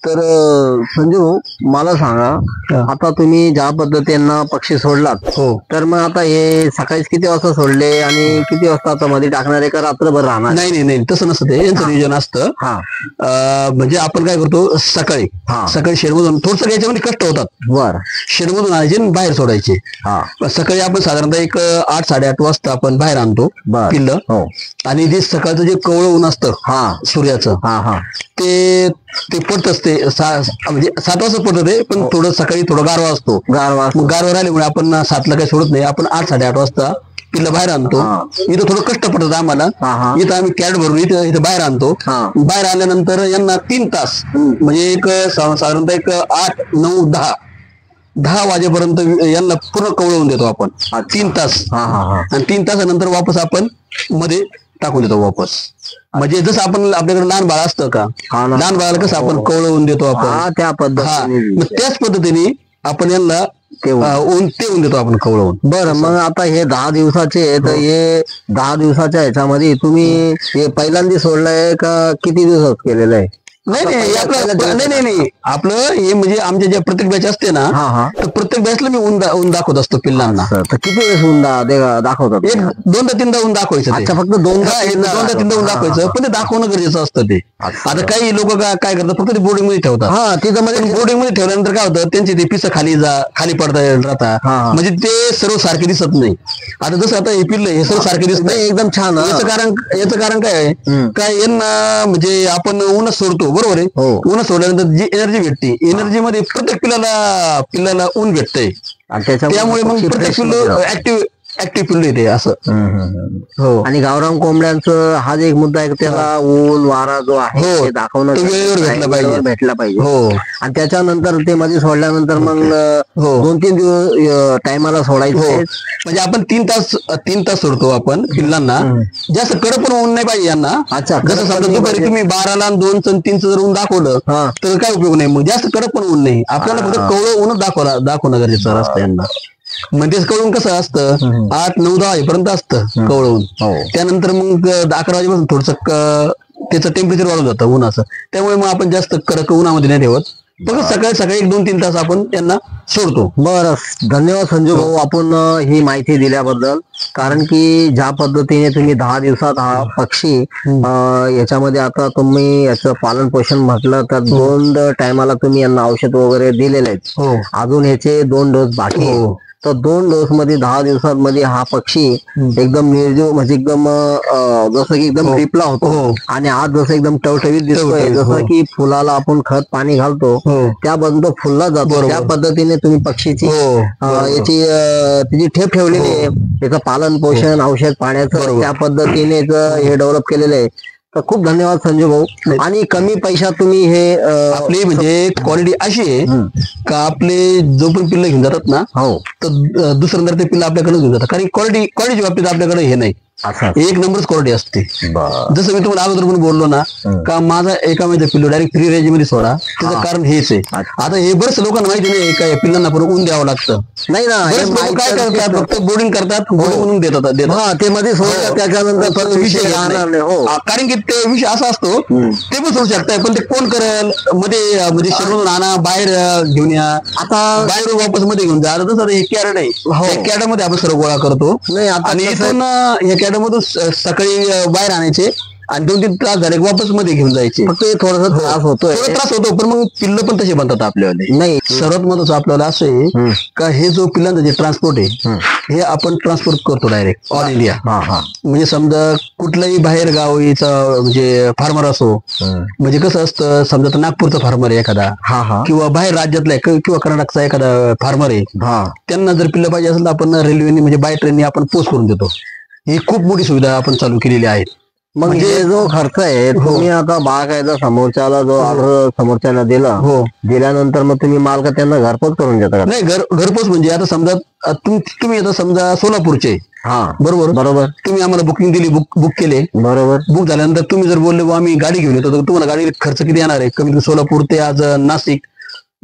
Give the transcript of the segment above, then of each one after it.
तर संजू भाऊ, मला सांगा, आता तुम्ही ज्या पद्धतीनं पक्षी सोडलात, हो तर मग आता हे सकाळी किती वाजता सोडले आणि किती वाजता आता मध्ये टाकणार आहे का रात्रभर राहणार? नाही नाही नाही तसं नसतं ते, यांचं नियोजन असतं. हा म्हणजे आपण काय करतो सकाळी हा. सकाळी शेडमधून थोडस याच्यामध्ये कष्ट होतात. बर शेडमधून आणायचे आणि बाहेर सोडायचे. हा सकाळी आपण साधारणतः एक 8-8:30 वाजता आपण बाहेर आणतो बर पिल्लं. हो आणि जे सकाळचं जे कवळं ऊन असतं हा सूर्याचं, हा हा ते ते पडत असते म्हणजे 7 वाजता पडतं ते, पण थोडं सकाळी थोडं गारवा असतो. गारवा मग गारवा राहिल्यामुळे आपण 7ला काही सोडत नाही, आपण 8-8:30 वाजता पिल्लं बाहेर आणतो. इथं थोडं कष्ट पडतात आम्हाला. इथं आम्ही कॅरेट भरून इथं बाहेर आणतो. बाहेर आल्यानंतर यांना 3 तास म्हणजे एक साधारणतः एक 8-9-10 वाजेपर्यंत यांना पूर्ण कवळवून देतो आपण 3 तास. आणि 3 तासानंतर वापस आपण मध्ये टाकून देतो वापस. म्हणजे जसं आपण आपल्याकडे लहान बाळ असतं का, लहान बाळाला कसं आपण कवळवून देतो आपण, त्या पद्धतीने. मग त्याच पद्धतीने आपण यांना ते ऊन देतो आपण कवळवून. बरं, मग आता हे 10 दिवसाचे, तर हे 10 दिवसाच्या ह्याच्यामध्ये तुम्ही हे पहिल्यांदा सोडलंय का किती दिवसात केलेलं आहे? नाही नाही आपलं हे म्हणजे आमच्या ज्या प्रत्येक बॅच असते ना, तर प्रत्येक बॅचला मी ऊन दाखवत असतो पिल्लांना. तर किती वेळेस ऊन दाखवतात? एक 2-3दा ऊन दाखवायचं. अच्छा, फक्त 2-3दा ऊन दाखवायचं, पण ते दाखवणं गरजेचं असतं ते. आता काही लोक काय करतात, फक्त ते बोर्डिंग मध्ये ठेवतात. हा, तिथं मध्ये बोर्डिंग मध्ये ठेवल्यानंतर काय होतं, त्यांचे ते पिसं खाली पडता राहतात. म्हणजे ते सर्व सारखे दिसत नाही. आता जसं आता हे पिल्ल हे सर्व सारखे दिसत नाही, एकदम छान. याचं कारण काय आहे, काय यांना म्हणजे आपण ऊनच सोडतो, बरोबर आहे. ऊन सोडल्यानंतर जी एनर्जी भेटते, एनर्जी मध्ये प्रत्येक पिल्लाला ऊन भेटतंय. त्यामुळे मग प्रत्येक पिल्लू ऍक्टिव्ह पिल्लू येते असं. हो. आणि गावरान कोंबड्यांचं हा जे एक मुद्दा आहे, त्याला ऊन वारा जो आहे ते दाखवणं वेळेवर भेटला पाहिजे. हो. आणि त्याच्यानंतर ते मध्ये सोडल्यानंतर मग 2-3 दिवस टायमाला सोडायचं. म्हणजे आपण 3 तास सोडतो आपण पिल्लांना. जास्त कडक पण ऊन नाही पाहिजे यांना. अच्छा, जसं समजा दुपारी तुम्ही 12ला 2-3चं जर ऊन दाखवलं तर काय उपयोग नाही. मग जास्त कडक पण ऊन नाही, आपल्याला फक्त कवळं ऊनच दाखवणं गरजेचं असतं यांना. म्हणजे कवळून कसं असतं 8-9-10 वाजेपर्यंत असतं कवळून. त्यानंतर मग 11 वाजेपासून थोडस त्याचं टेम्परेचर वाढून जातं उन्हाचं. त्यामुळे मग आपण जास्त कडक उन्हामध्ये नाही ठेवत, फक्त सकाळी 1-2-3 तास आपण त्यांना सोडतो. बरं, धन्यवाद संजू भाऊ, आपण ही माहिती दिल्याबद्दल. कारण की ज्या पद्धतीने तुम्ही 10 दिवसात हा पक्षी याच्यामध्ये आता तुम्ही याचं पालन पोषण म्हटलं तर 2 टायमाला तुम्ही यांना औषध वगैरे दिलेले आहेत. अजून ह्याचे 2 डोस बाकी आहे. तर 2 डोस मध्ये 10 दिवसांमध्ये हा पक्षी एकदम निर्जीव, म्हणजे एकदम जसं की एकदम टिपला होतो. आणि आज जसं एकदम टवटवीत दिसतोय, जसं की फुलाला आपण खत पाणी घालतो त्याबद्दल फुलला जातो, त्या पद्धतीने तुम्ही पक्षीची तिची ठेप ठेवलेली आहे. त्याचं पालन पोषण, औषध पाण्याचं त्या पद्धतीने हे डेव्हलप केलेलं आहे. तर खूप धन्यवाद संजू भाऊ. आणि कमी पैशात तुम्ही हे आपली म्हणजे क्वालिटी अशी आहे का, आपले जो पण पिल्लं घेऊन जातात ना, तर दुसऱ्यांदा ते पिल्लं आपल्याकडे घेऊन जातात. कारण क्वालिटीच्या बाबतीत आपल्याकडे हे नाही, एक नंबरच क्वालिटी असते. जसं मी तुम्हाला अगोदर पण बोललो ना का, माझा एका महिन्याचा पिल्लू डायरेक्ट फ्री रेंज मध्ये सोडा, त्याचं कारण हेच आहे. आता हे बरेच लोकांना माहिती नाही का, पिल्लांना पण ऊन द्यावं लागतं. नाही ना, काय करतात, फक्त बोर्डिंग करतात, ऊन देतात. ते मध्ये सोडतात, त्याच्यानंतर विषय कारण की ते विषय असा असतो, ते पण सोडू शकताय, पण ते कोण करेल मध्ये, म्हणजे शहरातून आणा, बाहेर घेऊन या, आता बाहेर वापस मध्ये घेऊन जा. तसं हे कॅरेट आहे, कॅरेट मध्ये आपण सर्व गोळा करतो. आणि इथून हे कॅरेट मधून सकाळी बाहेर आणायचे आणि 2-3 तास झाले वापस मध्ये घेऊन जायचे. फक्त थोडासा त्रास होतो, पण मग पिल्लं पण तसे बनतात आपल्याला. नाही, सर्वात महत्वाचं आपल्याला असं आहे का, हे जो पिल्लांचं जे ट्रान्सपोर्ट आहे हे आपण ट्रान्सपोर्ट करतो डायरेक्ट ऑल इंडिया. म्हणजे समजा कुठलाही बाहेर गावीचा म्हणजे फार्मर असो, म्हणजे कसं असतं, समजा नागपूरचा फार्मर आहे एखादा, किंवा बाहेर राज्यातला किंवा कर्नाटकचा एखादा फार्मर आहे, त्यांना जर पिल्लं पाहिजे असेल तर आपण रेल्वेने म्हणजे बाय ट्रेनने आपण पोस्ट करून देतो. ही खूप मोठी सुविधा आपण चालू केलेली आहे. म्हणजे जो खर्च आहे, तुम्ही आता बागायचा समोरच्याला जो ऑर्डर समोरच्याला दिल्यानंतर मग तुम्ही माल का त्यांना घरपोच करून देता? नाही, घरपोच म्हणजे आता समजा तुम्ही आता समजा सोलापूरचे, बरोबर, तुम्ही आम्हाला बुकिंग दिली, बुक केले, बरोबर, बुक झाल्यानंतर तुम्ही जर बोलले आम्ही गाडी घेऊन येतो, तर तुम्हाला गाडी खर्च किती येणार आहे? कमी सोलापूर ते आज नाशिक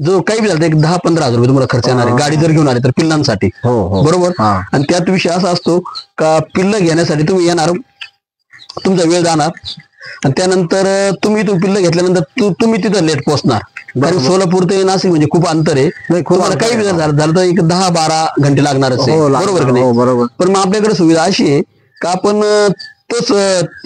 जो काही बी झालं, एक 10-15 हजार रुपये तुम्हाला खर्च येणार आहे गाडी जर घेऊन आले तर पिल्लांसाठी, बरोबर. आणि त्यात विषय असा असतो का, पिल्लं घेण्यासाठी तुम्ही येणार, तुमचा वेळ जाणार, आणि त्यानंतर तुम्ही तो पिल्ल घेतल्यानंतर तुम्ही तिथं लेट पोहोचणार. कारण सोलापूर ते नाशिक म्हणजे खूप अंतर आहे. तुम्हाला काही वेळ झालं तर एक 10-12 घंटे लागणारच आहे. बरोबर की नाही? बरोबर. पण मग आपल्याकडे सुविधा अशी आहे का आपण तोच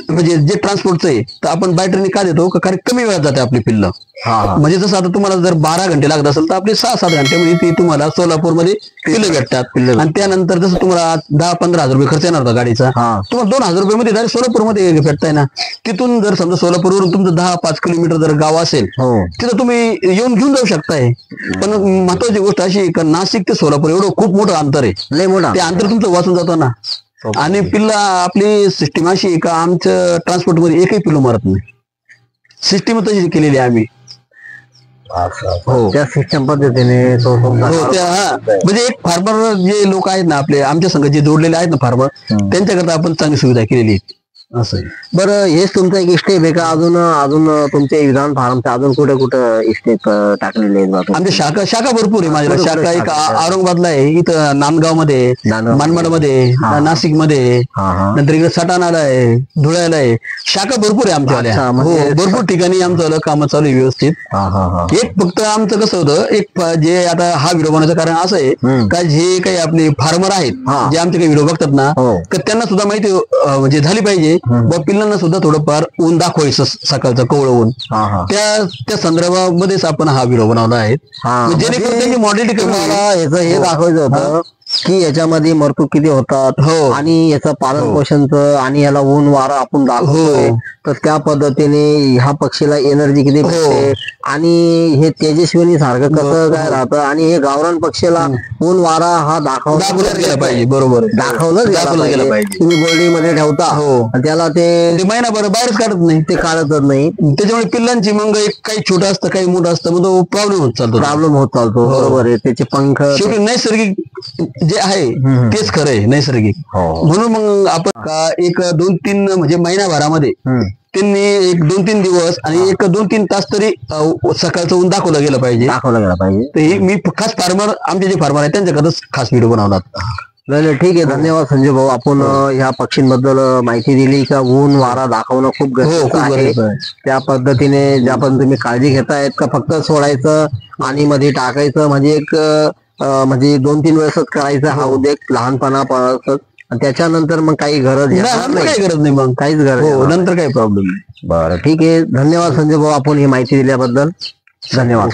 म्हणजे जे ट्रान्सपोर्टचं आहे तर आपण बाय ट्रेन का देतो कारण कमी वेळात जाते आपली पिल्लं. म्हणजे जसं आता तुम्हाला जर 12 घंटे लागत असेल तर आपले 6-7 घंट्यामध्ये ती तुम्हाला सोलापूरमध्ये पिल्लं भेटतात. आणि त्यानंतर जसं तुम्हाला 10-15 हजार रुपये खर्च येणार होता गाडीचा, तुम्हाला 2,000 रुपये डायरेक्ट सोलापूरमध्ये भेटताय ना. तिथून जर समजा सोलापूरवरून तुमचं 10-5 किलोमीटर जर गाव असेल तिथं तुम्ही येऊन घेऊन जाऊ शकताय. पण महत्वाची गोष्ट अशी आहे का नाशिक ते सोलापूर एवढं खूप मोठं अंतर आहे. लय मोठं ते अंतर तुमचं वाचून जातं ना. आणि पिल्ला आपली सिस्टीम अशी आहे का आमच्या ट्रान्सपोर्ट मध्ये एकही पिल्लू मरत नाही. सिस्टीम तशी केलेली आहे आम्ही. त्या सिस्टम पद्धतीने म्हणजे एक फार्मर जे लोक आहेत ना आपले आमच्या संघ जे जोडलेले आहेत ना फार्मर त्यांच्याकरता आपण चांगली सुविधा केलेली आहे. असं आहे. बरं, हेच तुमचा एक स्टेप आहे का अजून अजून तुमचे विधान फार्मचे अजून कुठे कुठे स्टेप टाकलेले आहेत? आमच्या शाखा भरपूर आहे. माझ्या शाखा एक औरंगाबादला आहे, इथं नांदगाव मध्ये, मनमाड मध्ये, नाशिक मध्ये, नंतर इकडे सटाणाला आहे, धुळ्याला आहे. शाखा भरपूर आहे आमच्या. भरपूर ठिकाणी आमचं काम चालू आहे व्यवस्थित. एक फक्त आमचं कसं होतं एक जे आता हा व्हिडिओ बनवायचं कारण असं आहे का जे काही आपले फार्मर आहेत जे आमचे काही व्हिडिओ बघतात ना तर त्यांना सुद्धा माहिती म्हणजे झाली पाहिजे पिल्लांना सुद्धा थोडंफार ऊन दाखवायचं सकाळचं कवळ ऊन. त्या संदर्भामध्येच आपण हा व्हिडिओ बनवला आहे. जेणेकरून त्यांची मॉडेलिटी याचं हे दाखवायचं होतं की याच्यामध्ये मरतूक किती होतात आणि याचं पालन पोषणचं आणि याला ऊन वारा आपण दाखवतोय तर त्या पद्धतीने ह्या पक्षीला एनर्जी किती भेटते आणि हे तेजस्विनी सारखं कसं काय राहतं आणि हे गावरान पक्षीला ऊन वारा हा दाखवलं गेला पाहिजे. बरोबर, दाखवलं गेलं पाहिजे. तुम्ही गोल्डीमध्ये ठेवता त्याला ते महिनाभर बाहेरच काढत नाही, ते काढतच नाही. त्याच्यामुळे पिल्लांची मग एक काही छोटं असतं काही मोठं असतं मग तो प्रॉब्लेम होत चालतो. बरोबर आहे. त्याचे पंख शेवटी नैसर्गिक जे आहे तेच खरं आहे, नैसर्गिक. म्हणून मग आपण एक 2-3 म्हणजे महिनाभरामध्ये त्यांनी एक 2-3 दिवस आणि एक 2-3 तास तरी सकाळचं ऊन दाखवलं गेलं पाहिजे. तर मी खास फार्मर आमचे जे फार्मर आहेत त्यांच्याकडेच खास व्हिडिओ बनवला. नाही ठीक आहे. धन्यवाद संजय भाऊ. आपण ह्या पक्षींबद्दल माहिती दिली का ऊन वारा दाखवणं खूप गरजेचं आहे. त्या पद्धतीने ज्या पण तुम्ही काळजी घेतायत का फक्त सोडायचं आणि मध्ये टाकायचं म्हणजे एक म्हणजे 2-3 वेळेसच करायचं हा उद्योग लहानपणापासून. त्याच्यानंतर मग काही गरज नाही, मग काहीच गरज नंतर काही प्रॉब्लेम नाही. बरं ठीक आहे. धन्यवाद संजय भाऊ आपण ही माहिती दिल्याबद्दल. धन्यवाद.